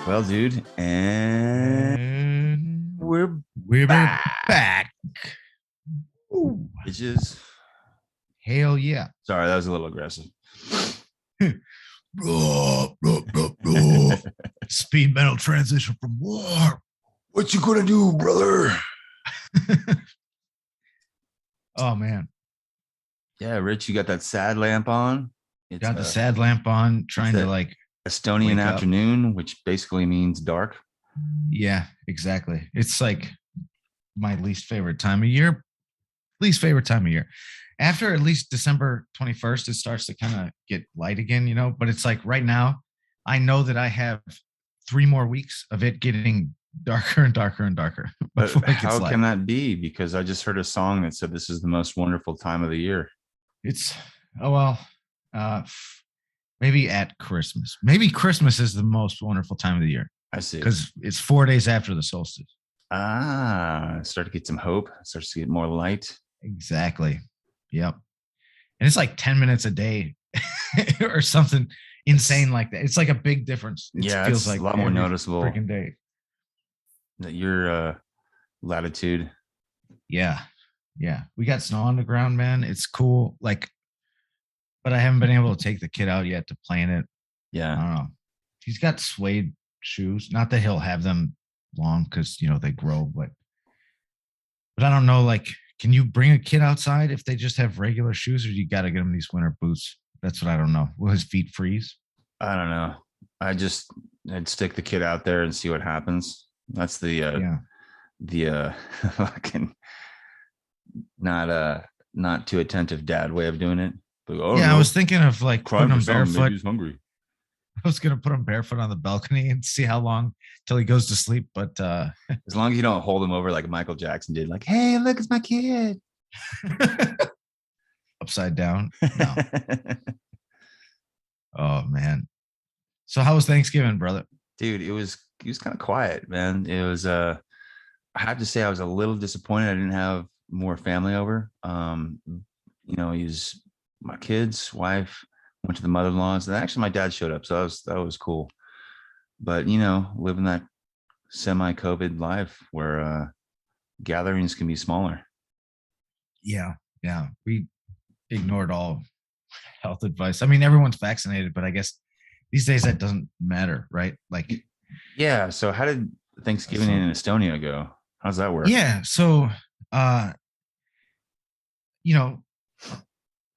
Well, dude, and we're back. back. Ooh, Bitches. hell yeah. Sorry, that was a little aggressive. Speed metal transition from war. What you gonna do, brother? Oh man. Yeah, Rich, you got that sad lamp on. It's got the sad lamp on, trying to like Estonian afternoon, which basically means dark. Yeah, exactly. It's like my least favorite time of year. After at least December 21st, it starts to kind of get light again, you know. But it's like right now, I know that I have 3 more weeks of it getting darker and darker and darker. But how can that be? Because I just heard a song that said this is the most wonderful time of the year. It's maybe at Christmas. Maybe Christmas is the most wonderful time of the year. I see. Because it's 4 days after the solstice. Start to get some hope. Starts to get more light. Exactly. Yep. And it's like 10 minutes a day or something insane like that. It's like a big difference. It feels like a lot more noticeable. Freaking day. That your latitude. Yeah. Yeah. We got snow on the ground, man. It's cool. Like, but I haven't been able to take the kid out yet to play in it. Yeah. I don't know. He's got suede shoes. Not that he'll have them long because, you know, they grow, but I don't know. Like, can you bring a kid outside if they just have regular shoes, or you got to get him these winter boots? That's what I don't know. Will his feet freeze? I don't know. I'd stick the kid out there and see what happens. That's the fucking not too attentive dad way of doing it. But, I was thinking of like putting him barefoot. Maybe he's hungry. I was gonna put him barefoot on the balcony and see how long till he goes to sleep. But as long as you don't hold him over like Michael Jackson did, like, hey, look, it's my kid. Upside down. No. Oh man. So how was Thanksgiving, brother? Dude, it was kind of quiet, man. It was I have to say I was a little disappointed I didn't have more family over. He's my kids, wife, went to the mother-in-law's, and actually my dad showed up, so that was cool. But living that semi-COVID life where gatherings can be smaller. Yeah. We ignored all health advice. I mean, everyone's vaccinated, but I guess these days that doesn't matter, right? Like, yeah. So how did Thanksgiving in Estonia go? How's that work? Yeah. So,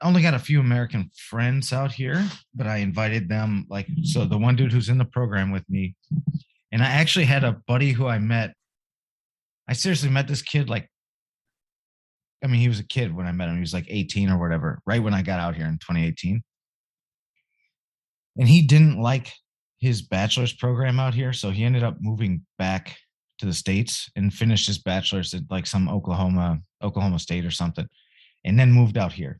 only got a few American friends out here, but I invited them. Like, so the one dude who's in the program with me, and I actually had a buddy who I seriously met this kid. Like, I mean, he was a kid when I met him. He was like 18 or whatever, right when I got out here in 2018. And he didn't like his bachelor's program out here. So he ended up moving back to the States and finished his bachelor's at like some Oklahoma State or something, and then moved out here.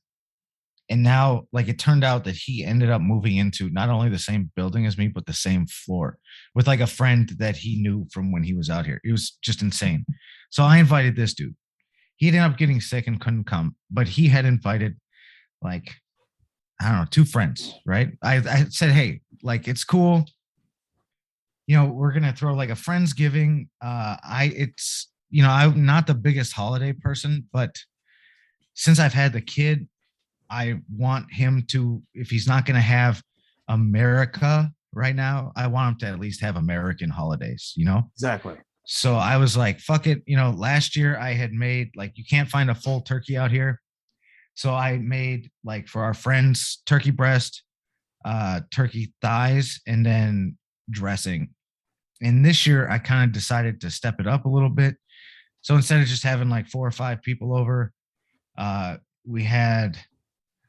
And now, like, it turned out that he ended up moving into not only the same building as me, but the same floor with like a friend that he knew from when he was out here. It was just insane. So I invited this dude. He ended up getting sick and couldn't come, but he had invited like, I don't know, 2 friends, right? I said, hey, like, it's cool. We're going to throw like a Friendsgiving. I'm not the biggest holiday person, but since I've had the kid, I want him to, if he's not going to have America right now, I want him to at least have American holidays, you know? Exactly. So I was like, fuck it. You know, last year I had made like, you can't find a full turkey out here. So I made like for our friends, turkey breast, turkey thighs, and then dressing. And this year I kind of decided to step it up a little bit. So instead of just having like 4 or 5 people over, we had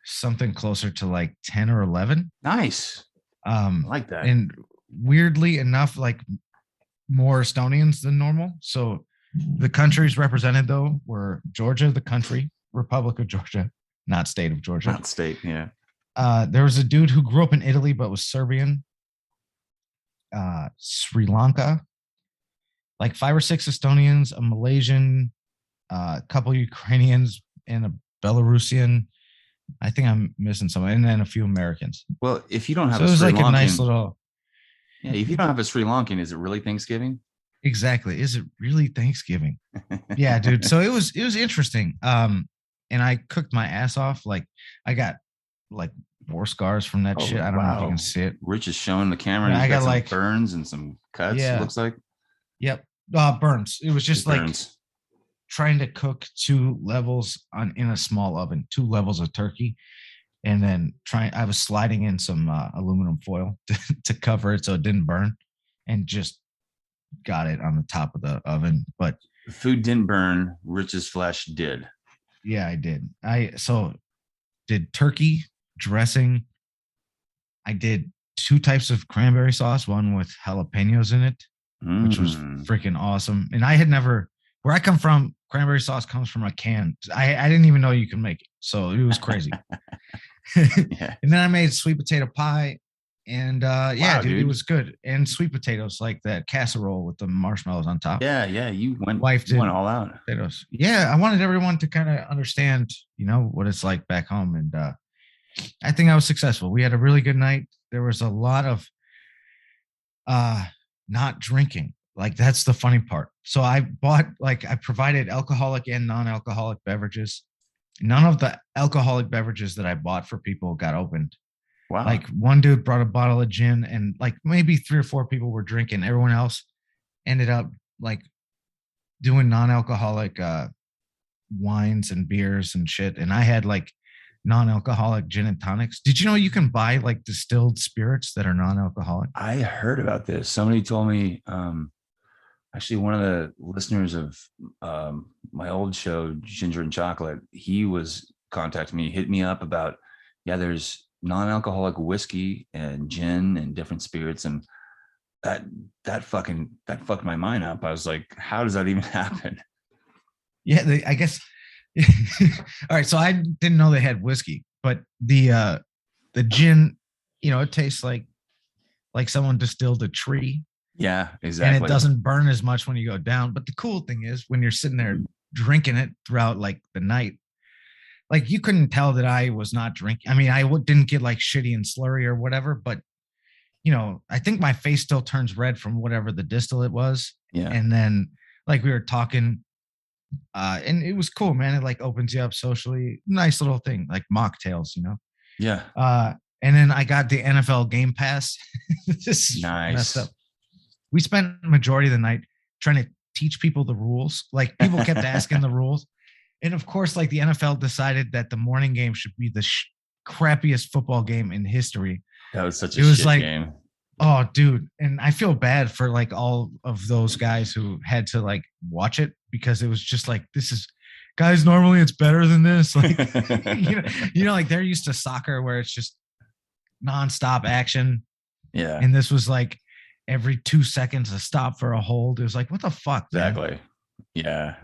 something closer to like 10 or 11. Nice. I like that. And weirdly enough, like more Estonians than normal. So the countries represented though were Georgia, the country, Republic of Georgia, not state of Georgia. Not state, yeah. There was a dude who grew up in Italy but was Serbian. Sri Lanka, like 5 or 6 Estonians, a Malaysian, a couple Ukrainians, and a Belarusian. I think I'm missing someone, and then a few Americans. Well, if you don't have So it was like a nice little. Yeah, if you don't have a Sri Lankan, is it really Thanksgiving? Exactly. Is it really Thanksgiving? Yeah, dude. So it was interesting. And I cooked my ass off. Like I got like war scars from that shit. I don't know if you can see it. Rich is showing the camera. Yeah, I got some like burns and some cuts. Yeah. It looks like. Yep. Burns. It was just like trying to cook 2 levels in a small oven, 2 levels of turkey, and then I was sliding in some aluminum foil to cover it so it didn't burn, and just got it on the top of the oven. But the food didn't burn. Rich's flesh did. Yeah, I did. I did turkey dressing. I did 2 types of cranberry sauce, one with jalapenos in it, which was freaking awesome. And I had never, where I come from, cranberry sauce comes from a can. I didn't even know you can make it. So it was crazy. Yeah. And then I made sweet potato pie. And yeah, dude, it was good. And sweet potatoes, like that casserole with the marshmallows on top. Yeah, you went all out. Potatoes. Yeah, I wanted everyone to kind of understand, you know, what it's like back home. And I think I was successful. We had a really good night. There was a lot of not drinking. Like that's the funny part. So I provided alcoholic and non-alcoholic beverages. None of the alcoholic beverages that I bought for people got opened. Wow. Like one dude brought a bottle of gin and like maybe 3 or 4 people were drinking. Everyone else ended up like doing non-alcoholic wines and beers and shit. And I had like non-alcoholic gin and tonics. Did you know you can buy like distilled spirits that are non-alcoholic? I heard about this. Somebody told me, actually one of the listeners of my old show, Ginger and Chocolate, he was contacting me, hit me up about, there's non-alcoholic whiskey and gin and different spirits, and that fucked my mind up. I was like, how does that even happen? Yeah, I guess. All right, so I didn't know they had whiskey, but the gin, you know, it tastes like someone distilled a tree. Yeah, exactly. And it doesn't burn as much when you go down. But the cool thing is when you're sitting there drinking it throughout like the night, like you couldn't tell that I was not drinking. I mean, I didn't get like shitty and slurry or whatever, but you know, I think my face still turns red from whatever the distillate was. Yeah. And then like we were talking, and it was cool, man. It like opens you up socially. Nice little thing, like mocktails, you know? Yeah. And then I got the NFL Game Pass. This nice. Messed up. We spent the majority of the night trying to teach people the rules. Like people kept asking the rules. And of course, like the NFL decided that the morning game should be the crappiest football game in history. That was such a shit game. Oh, dude. And I feel bad for like all of those guys who had to like watch it, because it was just like, this is, guys, normally it's better than this. Like, you know, like they're used to soccer where it's just nonstop action. Yeah. And this was like every 2 seconds a stop for a hold. It was like, what the fuck? Exactly. Man? Yeah.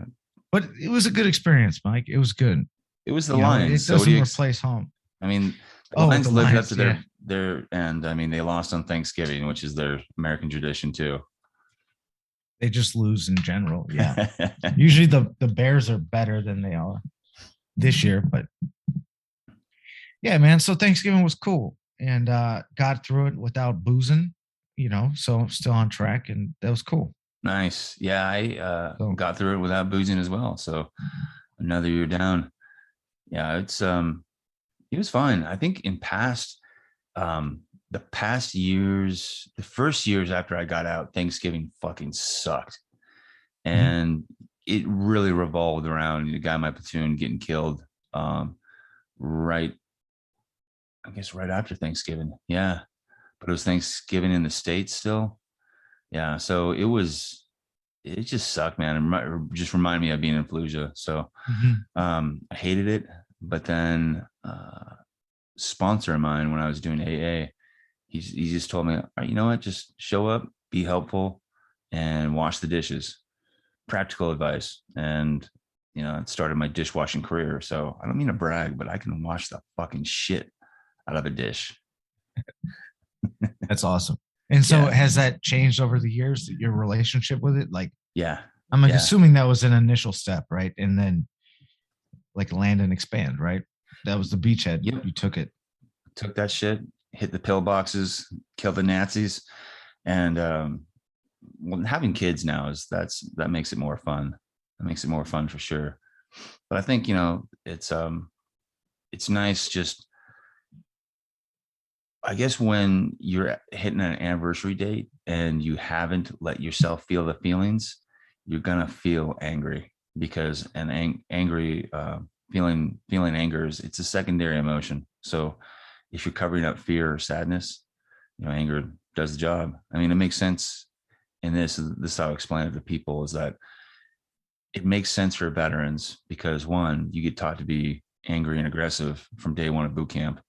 But it was a good experience, Mike. It was good. It was the Lions. It doesn't replace home. I mean, the Lions lived up to their end. I mean, they lost on Thanksgiving, which is their American tradition too. They just lose in general. Yeah. Usually the Bears are better than they are this year, but yeah, man. So Thanksgiving was cool, and got through it without boozing, you know, so still on track, and that was cool. Nice. Yeah, I got through it without boozing as well. So another year down. Yeah, it was fun. I think in past the past years, the first years after I got out, Thanksgiving fucking sucked. Mhm. And it really revolved around the guy in my platoon getting killed. Um, right, I guess right after Thanksgiving. Yeah. But it was Thanksgiving in the States still. Yeah. So it just sucked, man. It just reminded me of being in Fallujah. So Mhm. I hated it. But then sponsor of mine when I was doing AA, he just told me, all right, you know what, just show up, be helpful, and wash the dishes. Practical advice. And it started my dishwashing career. So I don't mean to brag, but I can wash the fucking shit out of a dish. That's awesome. And so Yeah. has that changed over the years, your relationship with it? Like, Yeah. I'm like, Yeah. assuming that was an initial step, right? And then like land and expand, right? That was the beachhead. Yep. You took it. Took that shit, hit the pillboxes, killed the Nazis. And well, having kids now that makes it more fun. That makes it more fun for sure. But I think, it's nice just, I guess, when you're hitting an anniversary date and you haven't let yourself feel the feelings, you're gonna feel angry because angry feeling anger it's a secondary emotion. So if you're covering up fear or sadness, anger does the job. I mean, it makes sense. And this is how I explain it to people, is that it makes sense for veterans because, one, you get taught to be angry and aggressive from day one of boot camp.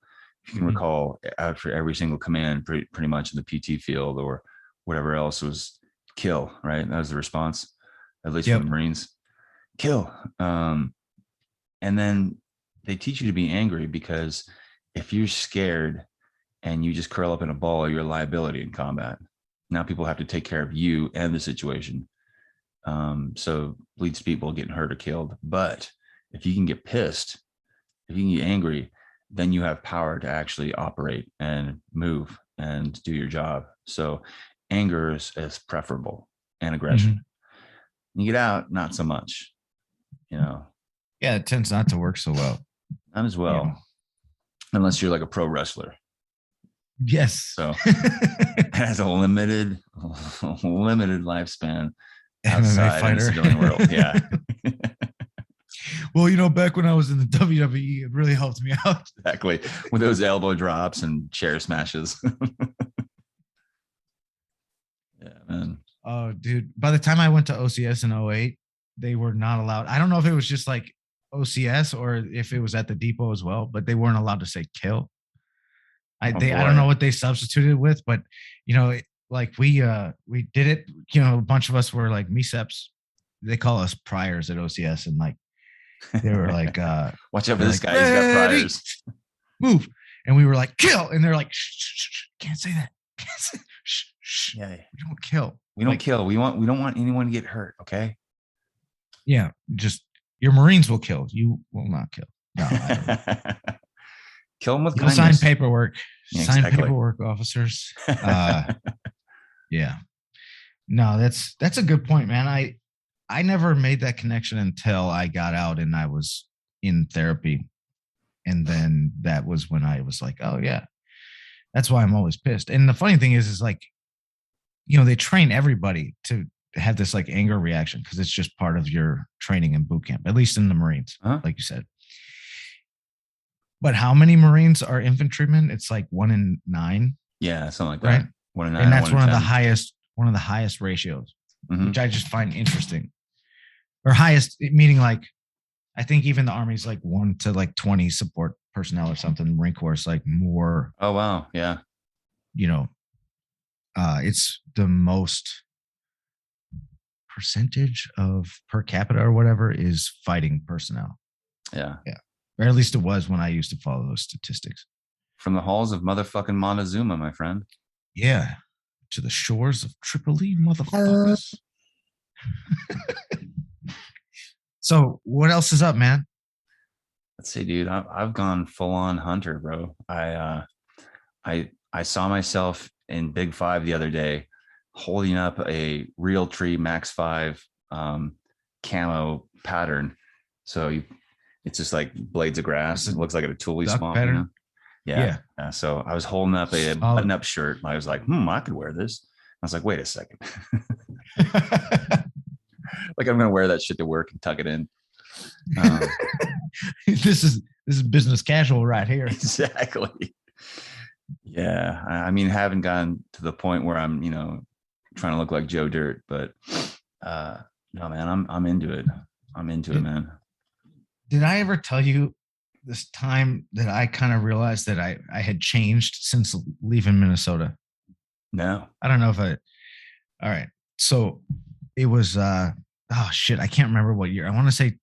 If you can Mhm. recall, after every single command, pretty much in the PT field or whatever else, was kill, right? That was the response, at least from the Yep. Marines. Kill. And then they teach you to be angry because if you're scared and you just curl up in a ball, you're a liability in combat. Now people have to take care of you and the situation. So leads to people getting hurt or killed. But if you can get pissed, if you can get angry, then you have power to actually operate and move and do your job. So anger is preferable, and aggression. Mhm. You get out, not so much, you know, Yeah, it tends not to work so well. not as You know. well, unless you're like a pro wrestler. Yes. So it has a limited lifespan MMA outside in the fighter. civilian world. Yeah, Well, back when I was in the WWE, it really helped me out. exactly. With those elbow drops and chair smashes. Yeah, man. Oh, dude. By the time I went to OCS in '08, they were not allowed. I don't know if it was just like OCS or if it was at the depot as well, but they weren't allowed to say kill. Oh I don't know boy. what they substituted with, but like we did it, a bunch of us were like MECEPs. They call us priors at OCS, and like they were like Watch out for they're this like, guy. He's got ready, priors. move. And we were like, kill. And they're like, shh, shh, shh, can't say that. Can't say, shh, shh. Yeah. We don't kill. We don't Like, kill. We don't want anyone to get hurt. Okay. yeah, just your Marines will kill. You will not kill. No, I don't know. Kill them with You'll sign kindness. paperwork. Yeah, Sign exactly. paperwork, officers. Yeah. No, that's a good point, man. I never made that connection until I got out and I was in therapy. And then that was when I was like, oh yeah, that's why I'm always pissed. And the funny thing is like, they train everybody to have this like anger reaction because it's just part of your training in boot camp, at least in the Marines, Huh? like you said. But how many Marines are infantrymen? It's like 1 in 9, Yeah, something like right? that. 1 in 9 And or that's one in 10. one of the highest ratios, which Mm-hmm. I just find interesting. Or highest meaning like I think even the Army's like 1 to like 20 support personnel or something. Marine Corps is like more, Oh wow. Yeah. you know, it's the most percentage of per capita or whatever is fighting personnel. Yeah. Yeah. Or at least it was when I used to follow those statistics. From the halls of motherfucking Montezuma, my friend. Yeah. To the shores of Tripoli, motherfuckers. So what else is up, man? Let's see, dude. I've gone full on hunter, bro. I saw myself in Big Five the other day, holding up a Real Tree Max 5 camo pattern. So It's just like blades of It's grass. a It looks like a tule duck swamp, you know? pattern. Yeah. Yeah. So I was holding up a Solid. button-up shirt. I was like, I could wear this. I was like, wait a second. Like I'm gonna wear that shit to work and tuck it in. Um, This is business casual right here. exactly. Yeah. I mean, haven't gotten to the point where I'm, trying to look like Joe Dirt, but uh no man, I'm into it. I'm into it, Did, man. did I ever tell you this time that I kind of realized that I had changed since leaving Minnesota? No. I don't know if I all right. So it was oh shit, I can't remember what year. I want to say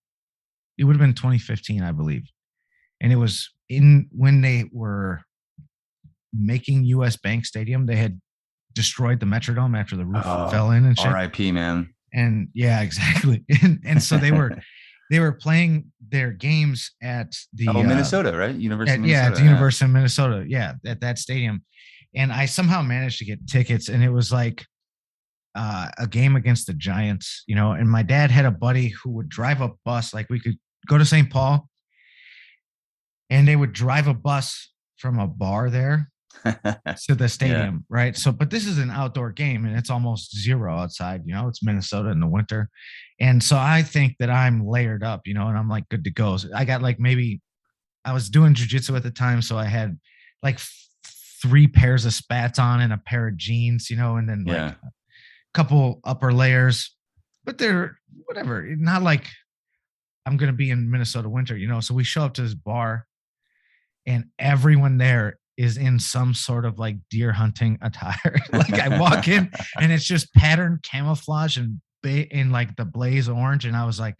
it would have been 2015, I believe. And it was in when they were making US Bank Stadium, they had destroyed the Metrodome after the roof Oh, fell in and shit. RIP, man. And yeah, exactly. And so they were playing their games at Oh, the Minnesota, right? University of at Minnesota. the Yeah. University of Minnesota. Yeah, at that stadium. And I somehow managed to get tickets, and it was like a game against the Giants, and my dad had a buddy who would drive a bus. Like we could go to St. Paul, and they would drive a bus from a bar there to the Yeah. stadium, right? So, but this is an outdoor game, and it's almost zero outside. It's Minnesota in the winter, and so I think that I'm layered up, and I'm like good to go. So I got like maybe I was doing jujitsu at the time, so I had like 3 pairs of spats on and a pair of jeans, and then like Yeah. a couple upper layers, but they're whatever. Not like I'm gonna be in Minnesota winter, So we show up to this bar, and everyone there is in some sort of like deer hunting attire. Like I walk in, and it's just patterned camouflage and in like the blaze orange, and I was like,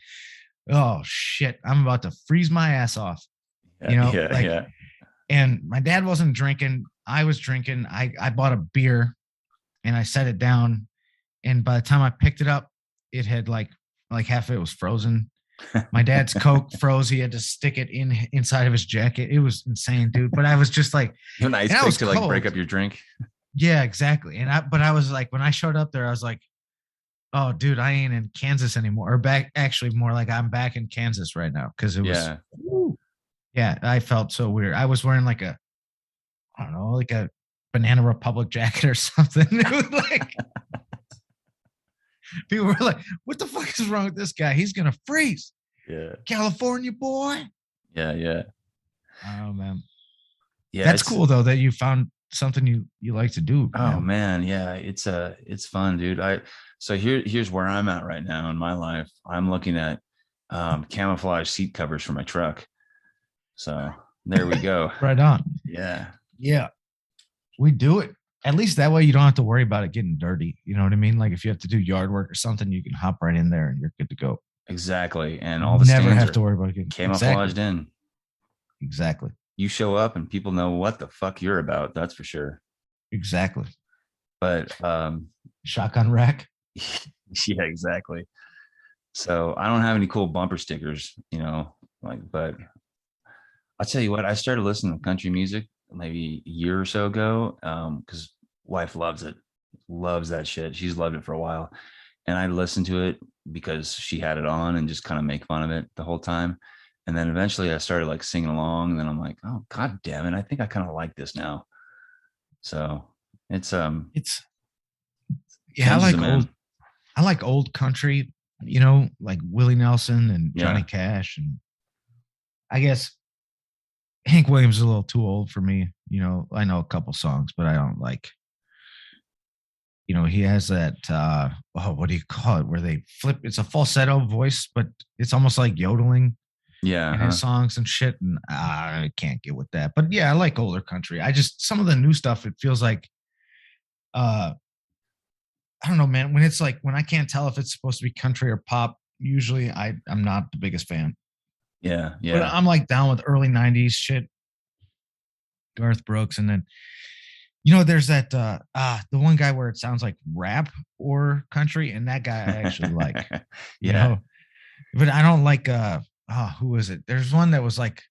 oh shit, I'm about to freeze my ass off. Yeah. Like, Yeah. and my dad wasn't drinking. I was drinking. I bought a beer and I set it down. And by the time I picked it up, it had like half of it was frozen. My dad's Coke froze. He had to stick it inside of his jacket. It was insane, dude. But I was just like, You have an ice and I pick was to like break cold. up your drink. Yeah, exactly. But I was like, when I showed up there, I was like, oh, dude, I ain't in Kansas anymore. Or back, actually, more like I'm back in Kansas right now because it was, Yeah. yeah, I felt so weird. I was wearing like I don't know, like a Banana Republic jacket or something. It was like, people were like, what the fuck is wrong with this guy? He's going to freeze. Yeah. California boy. Yeah. Yeah. Oh, man. Yeah. That's cool, though, that you found something you like to do. Oh man. Yeah. It's fun, dude. So here's where I'm at right now in my life. I'm looking at camouflage seat covers for my truck. So there we go. Right on. Yeah. Yeah. We do it. At least that way you don't have to worry about it getting dirty. You know what I mean? Like if you have to do yard work or something, you can hop right in there and you're good to go. Exactly. And all the Never stains have are to worry about it getting camouflaged in. Exactly. You show up and people know what the fuck you're about. That's for sure. Exactly. But Shotgun rack. yeah, exactly. So I don't have any cool bumper stickers, but I'll tell you what, I started listening to country music maybe a year or so ago. Because wife loves it, loves that shit. She's loved it for a while. And I listened to it because she had it on and just kind of make fun of it the whole time. And then eventually I started like singing along. And then I'm like, oh god damn it, I think I kind of like this now. So it's yeah, man. I like old country, like Willie Nelson and Johnny Cash. And I guess Hank Williams is a little too old for me. I know a couple songs, but I don't like, he has that, what do you call it? Where they flip, it's a falsetto voice, but it's almost like yodeling in his songs and shit. And I can't get with that. But yeah, I like older country. Some of the new stuff, it feels like, I don't know, man. When it's like, when I can't tell if it's supposed to be country or pop, usually I'm not the biggest fan. Yeah. But I'm like down with early 90s shit, Garth Brooks. And then, there's that, the one guy where it sounds like rap or country. And that guy I actually like, but I don't like, who is it? There's one that was like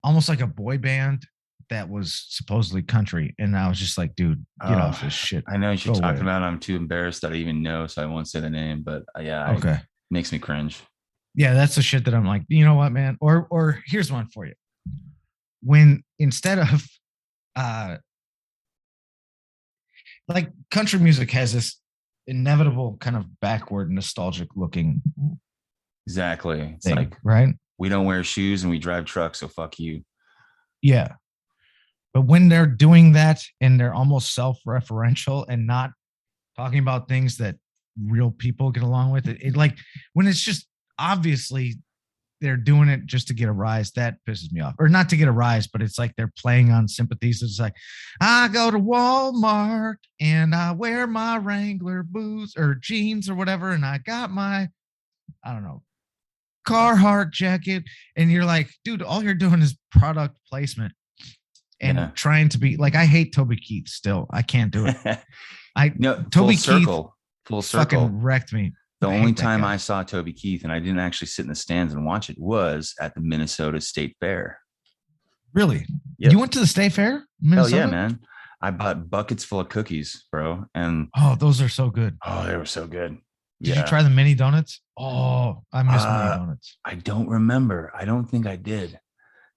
almost like a boy band that was supposedly country. And I was just like, dude, get off this shit. I know what you're talking about. I'm too embarrassed that I even know, so I won't say the name, but okay. It makes me cringe. Yeah, that's the shit that I'm like, you know what, man? Or here's one for you. When instead of uh like country music has this inevitable kind of backward nostalgic looking Exactly. It's thing, like right? we don't wear shoes and we drive trucks, so fuck you. Yeah. But when they're doing that and they're almost self-referential and not talking about things that real people get along with, it like when it's just obviously they're doing it just to get a rise, that pisses me off. Or not to get a rise, but it's like they're playing on sympathies. It's like, I go to Walmart and I wear my Wrangler boots or jeans or whatever, and I got my, I don't know, Yeah. Carhartt jacket. And you're like, dude, all you're doing is product placement and Yeah. trying to be like, I hate Toby Keith still. I can't do it. I No, full Toby Keith circle. Full circle. fucking wrecked me. The I only hate that time guy. I saw Toby Keith and I didn't actually sit in the stands and watch it was at the Minnesota State Fair. Really? You Yep. went to the State Fair, Hell yeah, Minnesota? man. I bought buckets full of cookies, bro. And Oh, those are so good. oh, they were so good. Did you Yeah. try the mini donuts? Oh, I miss mini Uh, donuts. I don't remember. I don't think I did.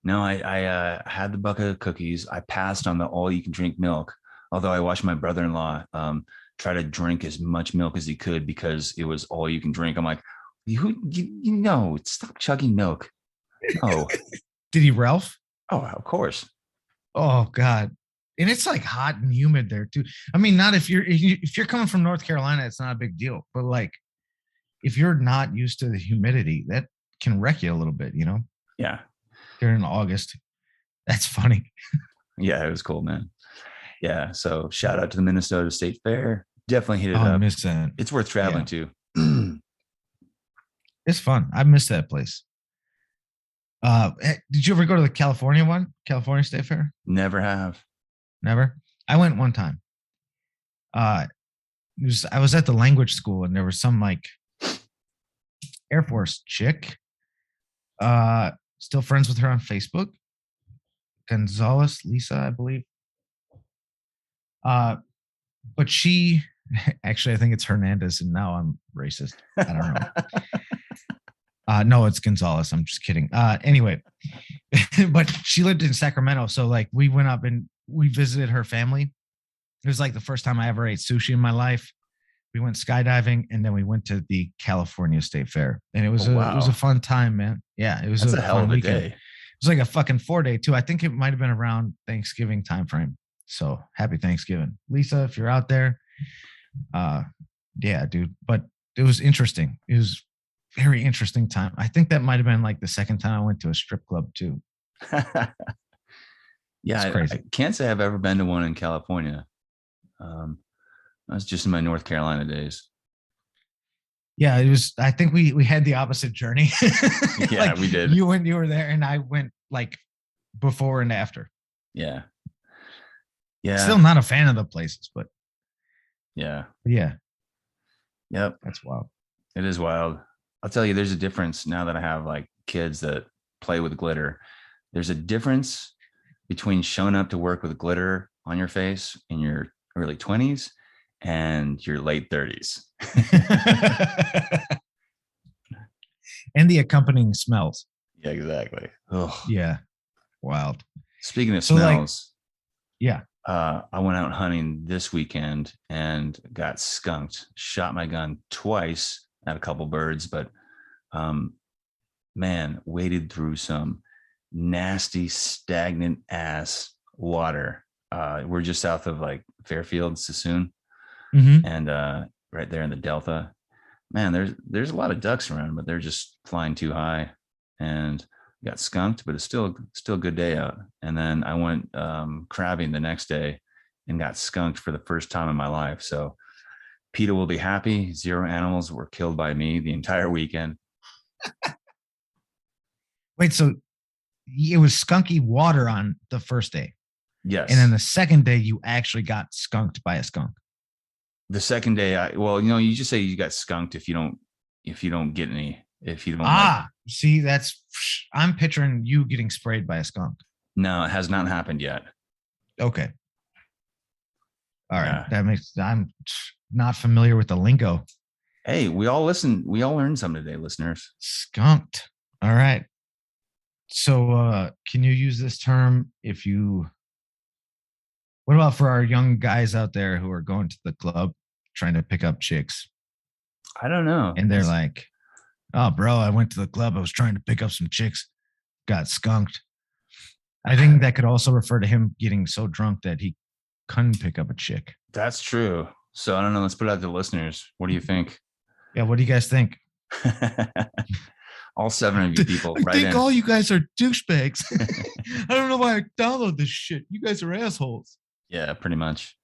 No, I had the bucket of cookies. I passed on the all you can drink milk. Although I watched my brother-in-law try to drink as much milk as he could because it was all you can drink. I'm like, you know, stop chugging milk. No. Did he Ralph? Oh, of course. Oh God. And it's like hot and humid there too. I mean, not if you're coming from North Carolina, it's not a big deal. But like if you're not used to the humidity, that can wreck you a little bit, you know, Yeah. during August. That's funny. Yeah, it was cool, man. Yeah. So shout out to the Minnesota State Fair. Definitely hit Oh, it I up. miss that. It's worth traveling Yeah. to. It's fun. I miss that place. Did you ever go to the California one? California State Fair? Never have. Never. I went one time. Uh, I was at the language school and there was some like Air Force chick. Still friends with her on Facebook. Gonzalez, Lisa, I believe. Uh, but she actually, I think it's Hernandez, and now I'm racist. I don't know. No, it's Gonzalez. I'm just kidding. Anyway, but she lived in Sacramento, so like we went up and we visited her family. It was like the first time I ever ate sushi in my life. We went skydiving, and then we went to the California State Fair, and Oh, it was a wow. fun time, man. Yeah, it was That's a a hell fun of a weekend. It day. was like a fucking 4 day too. I think it might have been around Thanksgiving time frame. So happy Thanksgiving, Lisa, if you're out there. Uh, yeah, dude. But it was interesting. It was very interesting time. I think that might have been like the second time I went to a strip club too. Yeah, It's I crazy. can't say I've ever been to one in California. Um, I was just in my North Carolina days. Yeah, it was. I think we had the opposite journey. Yeah, Like we did. you were there, and I went like before and after. Yeah. Still Yeah. not a fan of the places, Yeah. but yeah, Yep. that's wild. It is wild. I'll tell you, there's a difference now that I have like kids that play with glitter. There's a difference between showing up to work with glitter on your face in your early 20s and your late 30s. And the accompanying smells. Yeah, exactly. Oh, Yeah, wild. speaking of So like, smells, yeah. I went out hunting this weekend and got skunked. Shot my gun twice at a couple birds, but um, man, waded through some nasty, stagnant ass water. We're just south of like Fairfield, Sassoon, Mm-hmm. and right there in the Delta. Man, there's a lot of ducks around, but they're just flying too high, and got skunked. But it's still a good day out. And then I went crabbing the next day and got skunked for the first time in my life. So PETA will be happy. Zero animals were killed by me the entire weekend. Wait, so it was skunky water on the first day, and then Yes. the second day you actually got skunked by a skunk. The second day, well, you just say you got skunked if you don't get any, if you don't like. Ah, see, that's I'm picturing you getting sprayed by a skunk. No, it has not happened yet. Okay, all right, Yeah. that makes I'm not familiar with the lingo. Hey, we all listen. We all learned something today, listeners. Skunked. All right. So can you use this term if you what about for our young guys out there who are going to the club trying to pick up chicks I don't know. and they're like, "Oh, bro, I went to the club. I was trying to pick up some chicks, got skunked." I think that could also refer to him getting so drunk that he couldn't pick up a chick. That's true. So I don't know. Let's put it out to the listeners. What do you think? Yeah, what do you guys think? All seven of you people, I right think in. all you guys are douchebags. I don't know why I download this shit. You guys are assholes. Yeah, pretty much.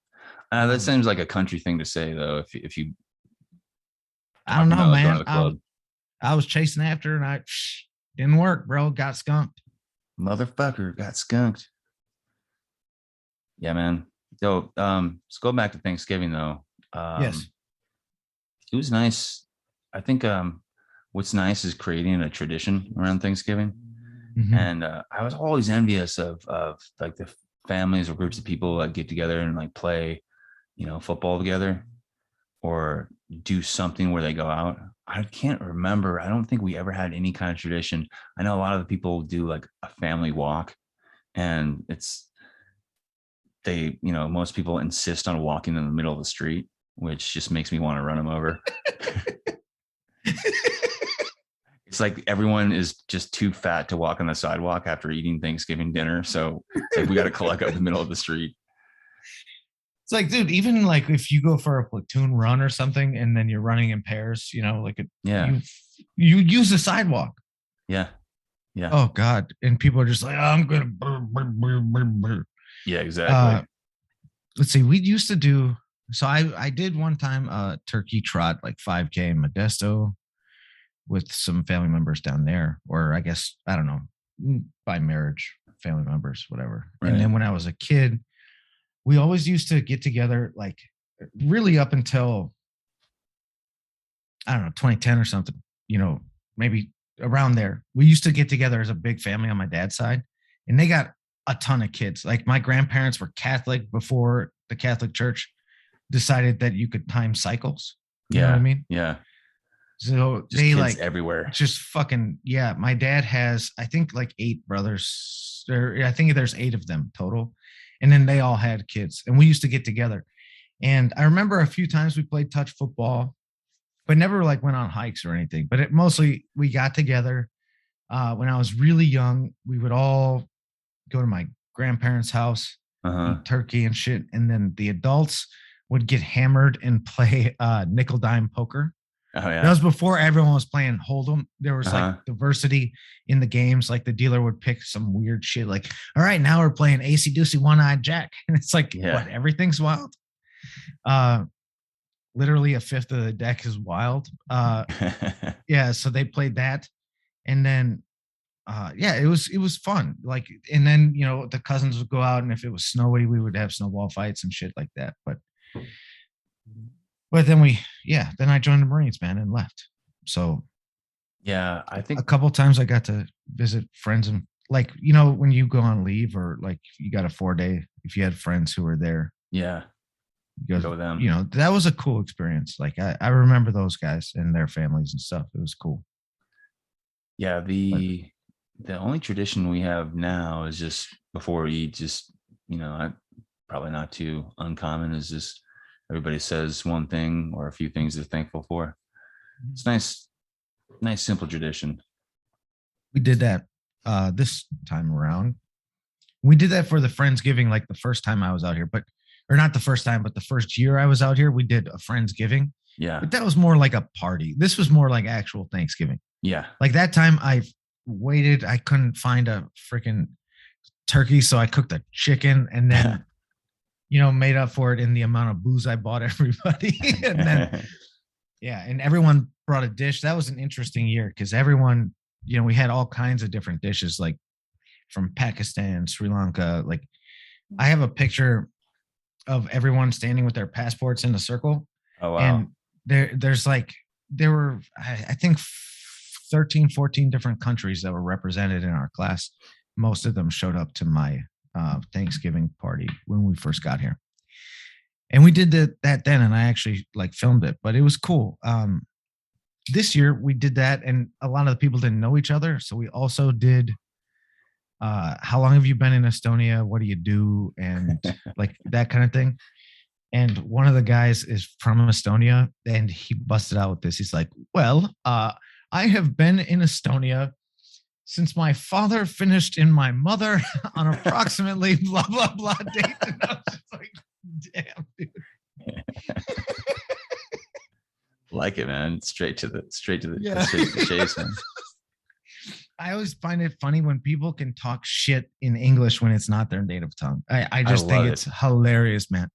That seems like a country thing to say, though. If you I don't talking know, about like, going man. to the club, I was chasing after and I didn't work, bro. Got skunked. motherfucker got skunked. Yeah, man. Yo, let's go back to Thanksgiving though. Yes. It was nice. I think what's nice is creating a tradition around Thanksgiving. Mhm. And I was always envious of like the families or groups of people that get together and like play, football together or do something where they go out. I can't remember. I don't think we ever had any kind of tradition. I know a lot of the people do like a family walk, and most people insist on walking in the middle of the street, which just makes me want to run them over. It's like everyone is just too fat to walk on the sidewalk after eating Thanksgiving dinner. So it's like we got to collect up the middle of the street. It's like, dude, even like if you go for a platoon run or something and then you're running in pairs, Yeah. you use the sidewalk. Yeah. Yeah. Oh God. And people are just like, oh, I'm gonna brr, brr, brr, brr, brr. Yeah, exactly. Let's see, we used to do so I did one time a turkey trot, like 5K in Modesto with some family members down there, or I guess I don't know, by marriage, family members, whatever. Right. And then when I was a kid, we always used to get together, like really up until I don't know, 2010 or something, maybe around there. We used to get together as a big family on my dad's side, and they got a ton of kids. Like my grandparents were Catholic before the Catholic Church decided that you could time cycles. You know what I mean? Yeah. So just they kids like everywhere. just fucking, yeah. My dad has, I think, like 8 brothers. I think there's 8 of them total. And then they all had kids. And we used to get together. And I remember a few times we played touch football, but never like went on hikes or anything. But mostly we got together. When I was really young, we would all go to my grandparents' house, eat turkey and shit. And then the adults would get hammered and play nickel dime poker. Oh yeah. That was before everyone was playing Hold'em. There was like diversity in the games. Like the dealer would pick some weird shit. Like, all right, now we're playing AC Doocy One-Eyed Jack. And it's like, what? Everything's wild. Literally a fifth of the deck is wild. Yeah. So they played that. And then it was fun. Like, and then, the cousins would go out, and if it was snowy, we would have snowball fights and shit like that. But then then I joined the Marines, man, and left. So yeah, I think a couple times I got to visit friends, and like, when you go on leave or like you got a 4-day, if you had friends who were there, you go with them. That was a cool experience. Like I remember those guys and their families and stuff. It was cool. Yeah, the only tradition we have now is just before we eat, just probably not too uncommon, is just everybody says one thing or a few things they're thankful for. It's nice simple tradition. We did that this time around. We did that for the Friendsgiving, like the first time I was out here, or not the first time, but the first year I was out here, we did a Friendsgiving. Yeah. But that was more like a party. This was more like actual Thanksgiving. Yeah. Like that time I waited, I couldn't find a freaking turkey, so I cooked a chicken and then made up for it in the amount of booze I bought everybody. And then and everyone brought a dish. That was an interesting year because everyone, we had all kinds of different dishes, like from Pakistan, Sri Lanka. Like I have a picture of everyone standing with their passports in a circle. Oh wow. And there were I think 13, 14 different countries that were represented in our class. Most of them showed up to my Thanksgiving party when we first got here. And we did that then, and I actually like filmed it, but it was cool. this year we did that, and a lot of the people didn't know each other. So we also did how long have you been in Estonia? What do you do? And like that kind of thing. And one of the guys is from Estonia, and he busted out with this. He's like, well, I have been in Estonia since my father finished in my mother on approximately blah, blah, blah date. And I was just like, damn, dude. Like it, man. Straight to the straight to the chase, man. I always find it funny when people can talk shit in English when it's not their native tongue. I just think it's hilarious, man.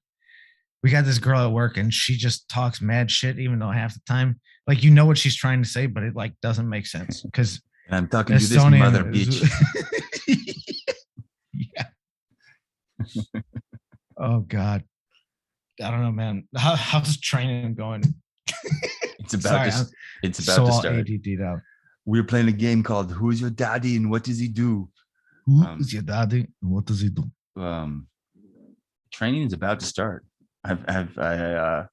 We got this girl at work and she just talks mad shit, even though half the time, like, you know what she's trying to say, but it like doesn't make sense because I'm talking to this mother bitch. Yeah. Oh God. I don't know, man. How's training going? It's about to start. ADD'd out. We're playing a game called Who's Your Daddy and What Does He Do? Who is your daddy and what does he do? Training is about to start. I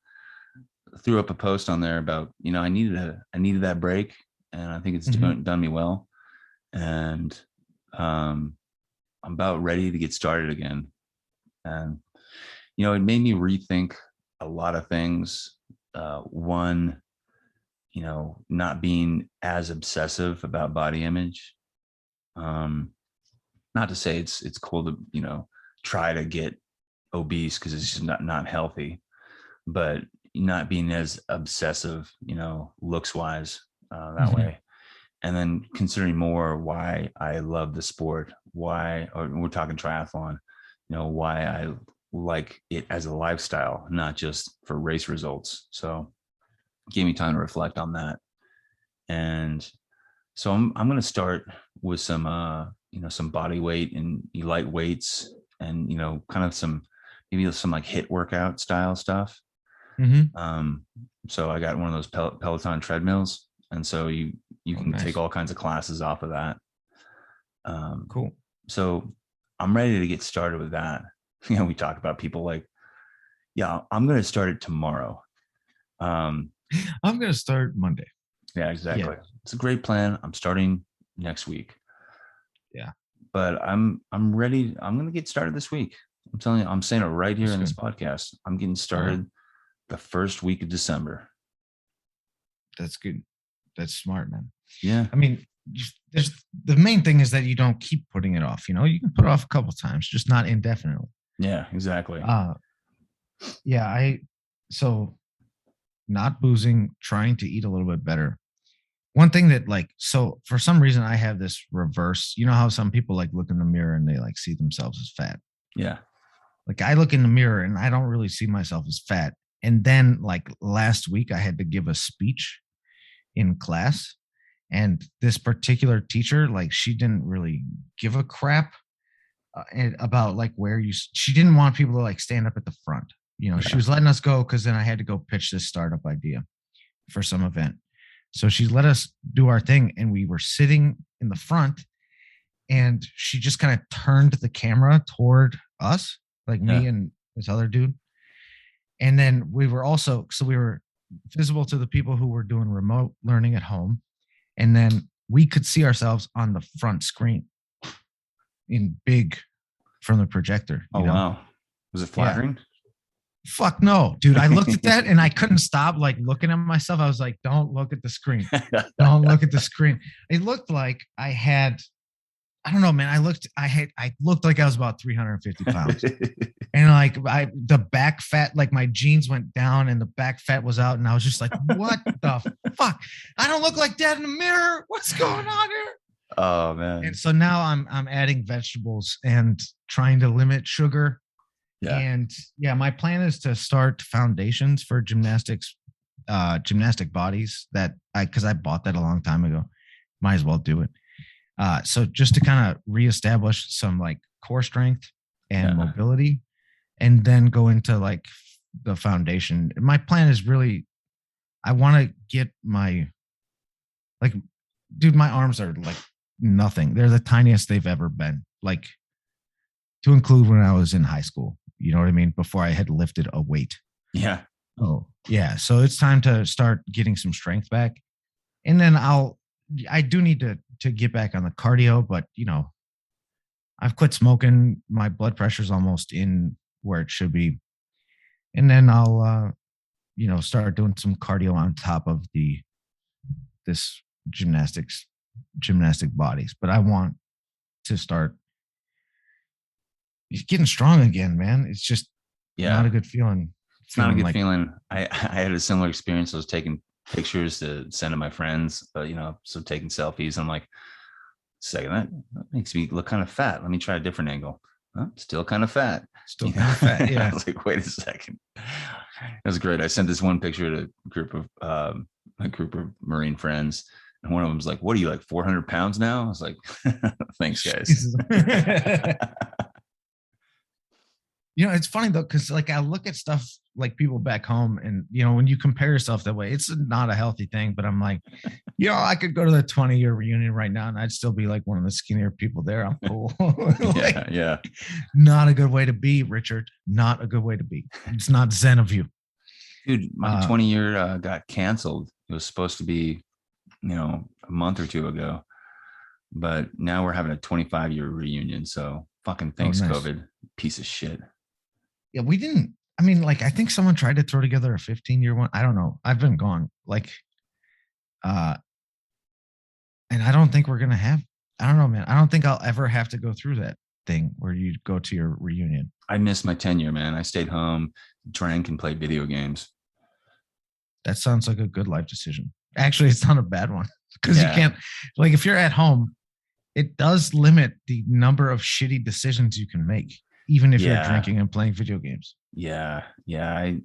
threw up a post on there about, I needed that break, and I think it's done me well. And I'm about ready to get started again. And it made me rethink a lot of things. One, not being as obsessive about body image. Not to say it's cool to, try to get obese because it's just not healthy, but not being as obsessive, looks wise, that way. And then considering more why I love the sport, or we're talking triathlon, why I like it as a lifestyle, not just for race results. So it gave me time to reflect on that. And so I'm going to start with some, some body weight and light weights and, kind of maybe some like HIIT workout style stuff. So I got one of those Peloton treadmills. And so you can take all kinds of classes off of that. Cool. So I'm ready to get started with that. We talk about people like, yeah, I'm going to start it tomorrow. I'm going to start Monday. Yeah, exactly. Yeah. It's a great plan. I'm starting next week. Yeah. But I'm ready. I'm going to get started this week. I'm telling you, I'm saying it right here in this podcast. I'm getting started the first week of December. That's good. That's smart, man. Yeah. I mean, the main thing is that you don't keep putting it off. You can put it off a couple of times, just not indefinitely. Yeah, exactly. So not boozing, trying to eat a little bit better. One thing that so for some reason I have this reverse, how some people look in the mirror and they see themselves as fat. Yeah. I look in the mirror and I don't really see myself as fat. And then last week I had to give a speech in class, and this particular teacher, she didn't really give a crap about she didn't want people to stand up at the front. She was letting us go because then I had to go pitch this startup idea for some event. So she let us do our thing, and we were sitting in the front, and she just kind of turned the camera toward us, me and this other dude. And then we were visible to the people who were doing remote learning at home. And then we could see ourselves on the front screen in big from the projector. Wow. Was it flattering? Yeah. Fuck no, dude. I looked at that and I couldn't stop looking at myself. I was like, don't look at the screen. Don't look at the screen. It looked like I had, I don't know, man. I looked like I was about 350 pounds. And the back fat, my jeans went down and the back fat was out. And I was just like, what the fuck? I don't look like that in the mirror. What's going on here? Oh man. And so now I'm adding vegetables and trying to limit sugar. Yeah. And my plan is to start foundations for gymnastic bodies because I bought that a long time ago. Might as well do it. So just to kind of reestablish some core strength and mobility, and then go into the foundation. My plan is really, I want to get my, dude, my arms are nothing. They're the tiniest they've ever been. To include when I was in high school. You know what I mean? Before I had lifted a weight. Yeah. Oh, yeah. So it's time to start getting some strength back. And then I do need to get back on the cardio, but I've quit smoking. My blood pressure's almost in where it should be. And then I'll start doing some cardio on top of this gymnastic bodies. But I want to start getting strong again, man. It's just not a good feeling. It's not a good feeling. I had a similar experience. I was taking pictures to send to my friends, so taking selfies. I'm like, second, that makes me look kind of fat. Let me try a different angle. Huh? Still kind of fat. Still kind of fat. Yeah. I was like, wait a second. It was great. I sent this one picture to a group of Marine friends, and one of them was like, "What are you, like 400 pounds now?" I was like, "Thanks, guys." It's funny though, because like I look at stuff like people back home, and when you compare yourself that way, it's not a healthy thing. But I'm like, I could go to the 20-year reunion right now, and I'd still be like one of the skinnier people there. I'm cool. Yeah. Not a good way to be, Richard. Not a good way to be. It's not zen of you, dude. My 20-year got canceled. It was supposed to be, a month or two ago, but now we're having a 25-year reunion. So fucking thanks, nice. COVID, piece of shit. Yeah, we didn't. I mean, like, I think someone tried to throw together a 15-year one. I don't know. I've been gone. Like, and I don't think we're going to have, I don't know, man. I don't think I'll ever have to go through that thing where you go to your reunion. I missed my 10-year, man. I stayed home, drank, and played video games. That sounds like a good life decision. Actually, it's not a bad one because you can't, like, if you're at home, it does limit the number of shitty decisions you can make, even if you're drinking and playing video games. Yeah.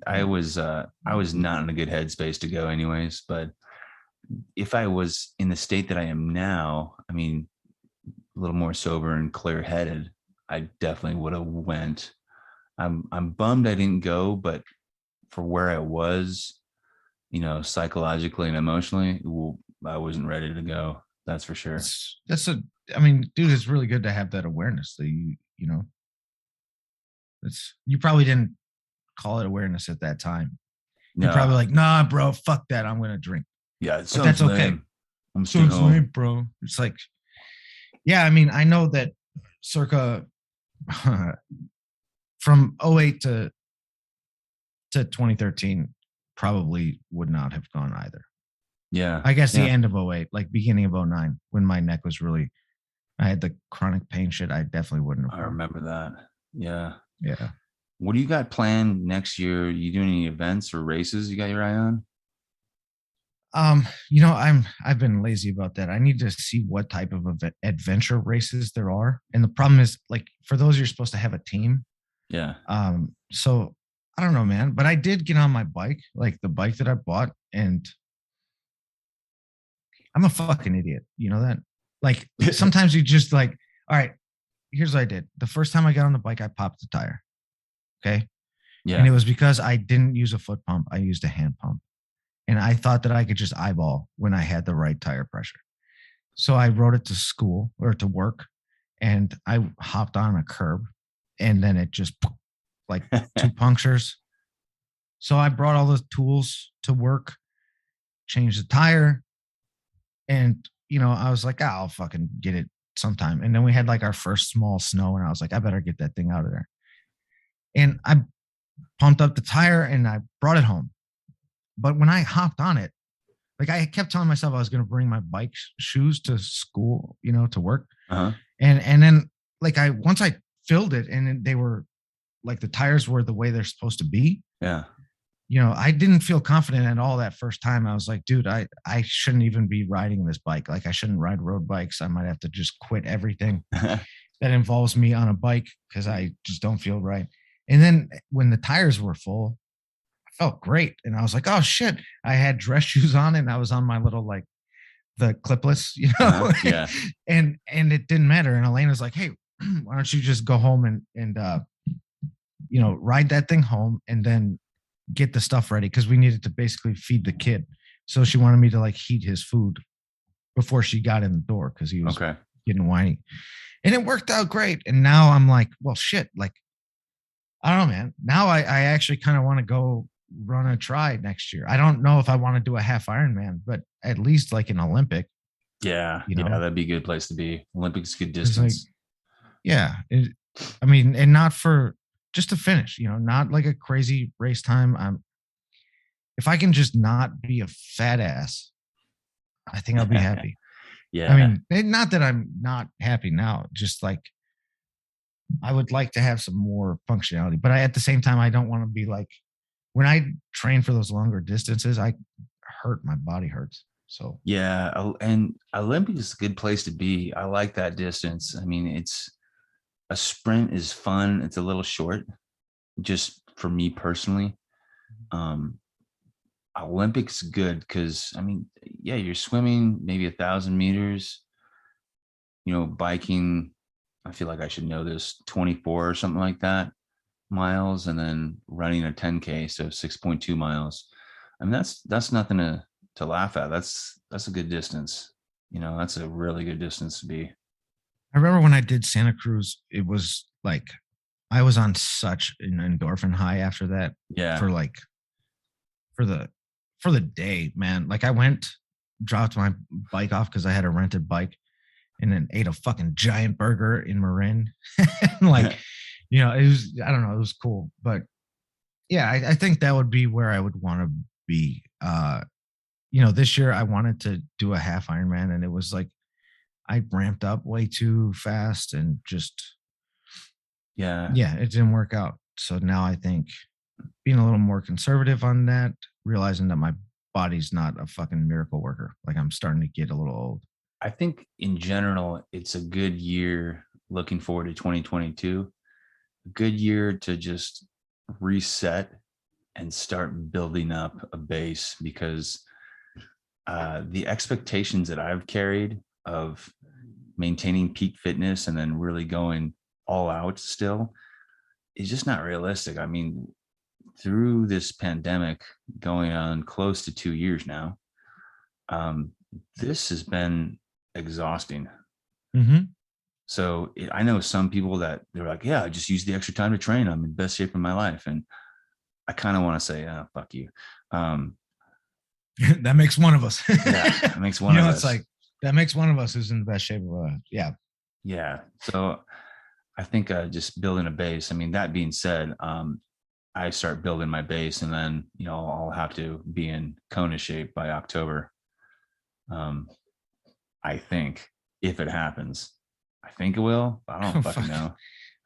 I was not in a good headspace to go anyways, but if I was in the state that I am now, I mean, a little more sober and clear headed, I definitely would have went. I'm bummed I didn't go, but for where I was, psychologically and emotionally, I wasn't ready to go. That's for sure. I mean, dude, it's really good to have that awareness that you probably didn't call it awareness at that time. You're probably like, nah, bro, fuck that. I'm going to drink. Yeah. But that's okay. I'm still home, bro. It's like, yeah, I mean, I know that circa from 08 to 2013 probably would not have gone either. Yeah. I guess the end of 08, like beginning of 09, when my neck was really, I had the chronic pain shit. I definitely wouldn't have. I remember that. Yeah. Yeah. What do you got planned next year? You doing any events or races you got your eye on? I've been lazy about that. I need to see what type of adventure races there are. And the problem is, like, for those, you're supposed to have a team. Yeah. So I don't know, man, but I did get on my bike, like the bike that I bought, and I'm a fucking idiot. You know that? Like, sometimes you just like, all right, here's what I did. The first time I got on the bike, I popped the tire. Okay. Yeah. And it was because I didn't use a foot pump. I used a hand pump. And I thought that I could just eyeball when I had the right tire pressure. So I rode it to school or to work, and I hopped on a curb, and then it just like 2 punctures. So I brought all the tools to work, changed the tire, and I was like, I'll fucking get it sometime. And then we had like our first small snow, and I was like, I better get that thing out of there. And I pumped up the tire and I brought it home. But when I hopped on it, like, I kept telling myself I was going to bring my bike shoes to school, to work. Uh-huh. And then, like, once I filled it and they were like, the tires were the way they're supposed to be. Yeah. I didn't feel confident at all that first time. I was like, dude, I shouldn't even be riding this bike. Like, I shouldn't ride road bikes. I might have to just quit everything that involves me on a bike because I just don't feel right. And then when the tires were full, I felt great. And I was like, oh shit, I had dress shoes on and I was on my little, like, the clipless, Yeah. and it didn't matter. And Elaine was like, hey, why don't you just go home and ride that thing home and then get the stuff ready. Cause we needed to basically feed the kid. So she wanted me to, like, heat his food before she got in the door. Cause he was getting whiny, and it worked out great. And now I'm like, well, shit, like, I don't know, man. Now I actually kind of want to go run a try next year. I don't know if I want to do a half Ironman, but at least like an Olympic, Yeah, you yeah, know, that'd be a good place to be. Olympics, good because like, distance. yeah, I mean, and not for just to finish, not like a crazy race time. If I can just not be a fat ass, I think I'll be happy. I Yeah, mean, not that I'm not happy now, just like I would like to have some more functionality, but at the same time, I don't want to be like when I train for those longer distances, I hurt, my body hurts. So yeah, and Olympics is a good place to be. I like that distance. I mean, it's a sprint is fun. It's a little short, just for me personally. Um, Olympics good because I mean, yeah, you're swimming maybe 1,000 meters. Biking. I feel like I should know this 24 or something like that miles, and then running a 10K, so 6.2 miles. I mean, that's nothing to laugh at. That's a good distance. That's a really good distance to be. I remember when I did Santa Cruz, it was like I was on such an endorphin high after that Yeah. for like for the for the day, man. Like I went, dropped my bike off because I had a rented bike, and then ate a fucking giant burger in Marin. And like, it was, I don't know, it was cool. But yeah, I think that would be where I would want to be. This year I wanted to do a half Ironman, and it was like I ramped up way too fast and just, Yeah. yeah, it didn't work out. So now I think being a little more conservative on that, realizing that my body's not a fucking miracle worker. Like I'm starting to get a little old. I think in general, it's a good year looking forward to 2022. A good year to just reset and start building up a base because the expectations that I've carried of maintaining peak fitness and then really going all out still is just not realistic. I mean, through this pandemic going on close to 2 years now, um, this has been exhausting. Mm-hmm. So I know some people that they're like, yeah, I just use the extra time to train. I'm in best shape of my life. And I kind of want to say, oh, fuck you. Um, That makes one of us. yeah, it makes one of It's us. like that makes one of us who's in the best shape of yeah. Yeah. So I think just building a base. I mean, that being said, I start building my base and then, I'll have to be in Kona shape by October. Um, I think if it happens, I think it will. I don't Oh fucking fuck. know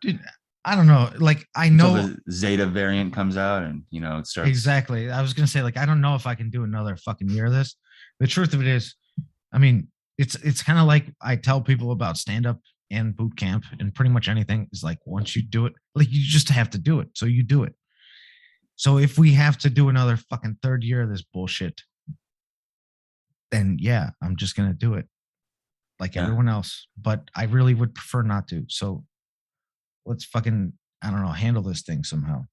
Dude, I don't know. Like I until know the Zeta variant comes out and, it starts. exactly. I was gonna say, like, I don't know if I can do another fucking year of this. The truth of it is, I mean, it's kind of like I tell people about stand up and boot camp and pretty much anything is like once you do it, like you just have to do it. So you do it. So if we have to do another fucking third year of this bullshit, then yeah, I'm just gonna do it like Yeah. everyone else. But I really would prefer not to. So let's fucking, I don't know, handle this thing somehow.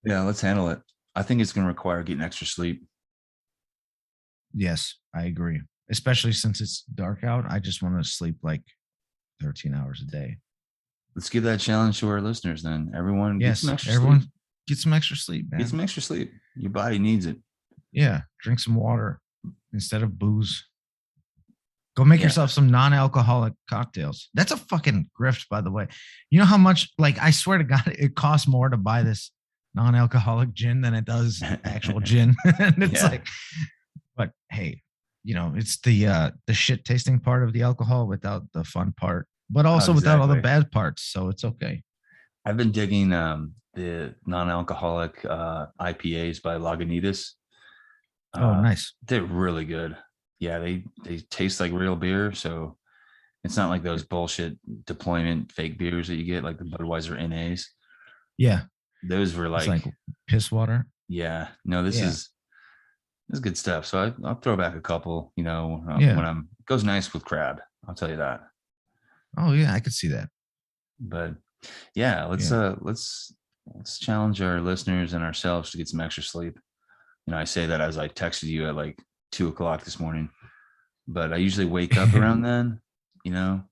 Yeah. Let's handle it. I think it's going to require getting extra sleep. Yes, I agree. Especially since it's dark out. I just want to sleep like 13 hours a day. Let's give that challenge to our listeners then. Everyone get some Yes, extra sleep. everyone get some extra sleep, Get man. some extra sleep. Your body needs it. Yeah, drink some water instead of booze. Go make Yeah. yourself some non-alcoholic cocktails. That's a fucking grift, by the way. You know how much, like, I swear to God, it costs more to buy this non-alcoholic gin than it does actual gin. And it's Yeah. like, but hey, it's the shit tasting part of the alcohol without the fun part, but Oh, also without all the exactly. bad parts. So it's okay. I've been digging the non-alcoholic IPAs by Lagunitas. Oh, Uh, nice. they're really good. Yeah, they taste like real beer, so it's not like those bullshit deployment fake beers that you get, like the Budweiser NAs. Yeah. Those were It's like, like piss water. yeah, no, this Yeah. is this is good stuff. So I'll throw back a couple, Yeah. when I'm it goes nice with crab. I'll tell you that. Oh, yeah. I could see that. But yeah, Yeah. let's challenge our listeners and ourselves to get some extra sleep. I say that as I texted you at like 2 o'clock this morning, but I usually wake up around then, you know,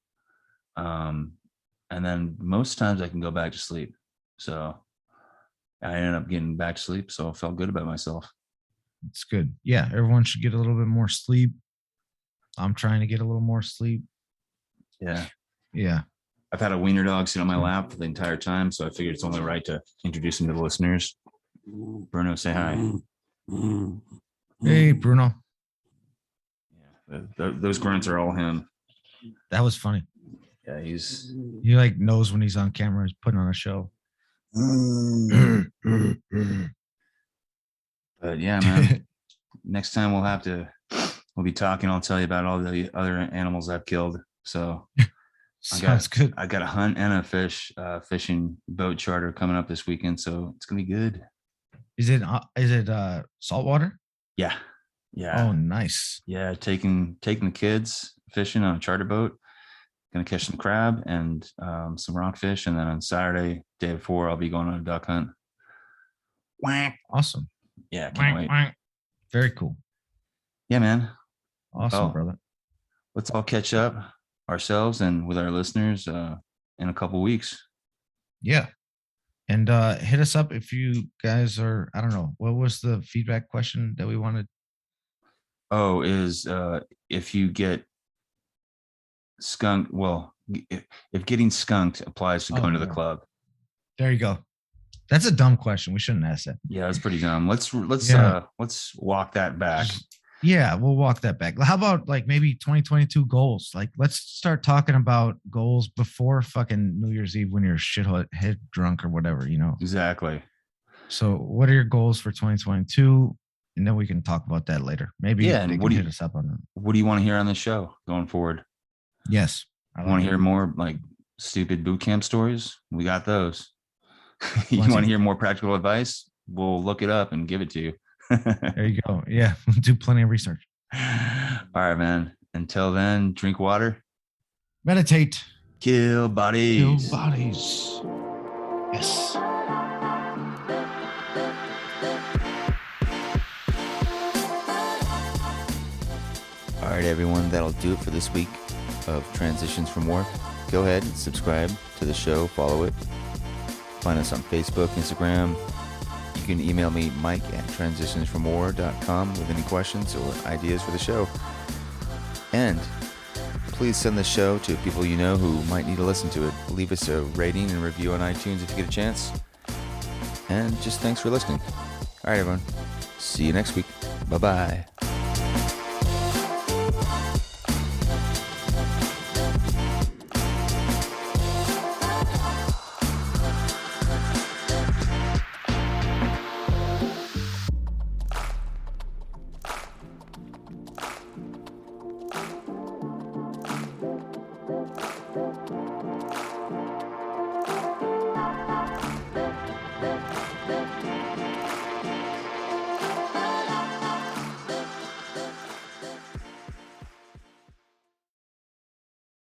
um, and then most times I can go back to sleep. So I ended up getting back to sleep, so I felt good about myself. It's good. Yeah, everyone should get a little bit more sleep. I'm trying to get a little more sleep. Yeah. Yeah. I've had a wiener dog sit on my lap for the entire time, so I figured it's only right to introduce him to the listeners. Bruno, say hi. Hey, Bruno. Yeah, those grunts are all him. That was funny. Yeah, he's. He like knows when he's on camera, he's putting on a show. But yeah, man. Next time we'll be talking. I'll tell you about all the other animals I've killed. So Sounds good. I got a hunt and a fishing boat charter coming up this weekend, so it's gonna be good. Is it saltwater? Yeah, yeah. Oh, nice. Yeah, taking the kids fishing on a charter boat. Gonna catch some crab and some rockfish, and then on Saturday, day before, I'll be going on a duck hunt. Whack. Awesome. Yeah, can't wait. Whack. Very cool. Yeah, man. Awesome, brother. Let's all catch up ourselves and with our listeners in a couple weeks. Yeah. And hit us up if you guys are, I don't know, what was the feedback question that we wanted? Oh, is if you get skunked, well, if getting skunked applies to going to the club. There you go. That's a dumb question. We shouldn't ask that. Yeah, that's pretty dumb. Let's walk that back. Yeah, we'll walk that back. How about like maybe 2022 goals? Like, let's start talking about goals before fucking New Year's Eve when you're head drunk or whatever, you know? Exactly. So, what are your goals for 2022? And then we can talk about that later. Maybe and what do you hit us up on that. What do you want to hear on the show going forward? Yes, I want to hear more like stupid boot camp stories. We got those. You want to hear more practical advice? We'll look it up and give it to you. There you go. Yeah, we'll do plenty of research. All right, man. Until then, drink water. Meditate. Kill bodies. Kill bodies. Yes. All right, everyone. That'll do it for this week of Transitions from War. Go ahead and subscribe to the show. Follow it. Find us on Facebook, Instagram. You can email me, mike@transitionsfromwar.com with any questions or ideas for the show. And please send the show to people you know who might need to listen to it. Leave us a rating and review on iTunes if you get a chance. And just thanks for listening. All right, everyone. See you next week. Bye-bye.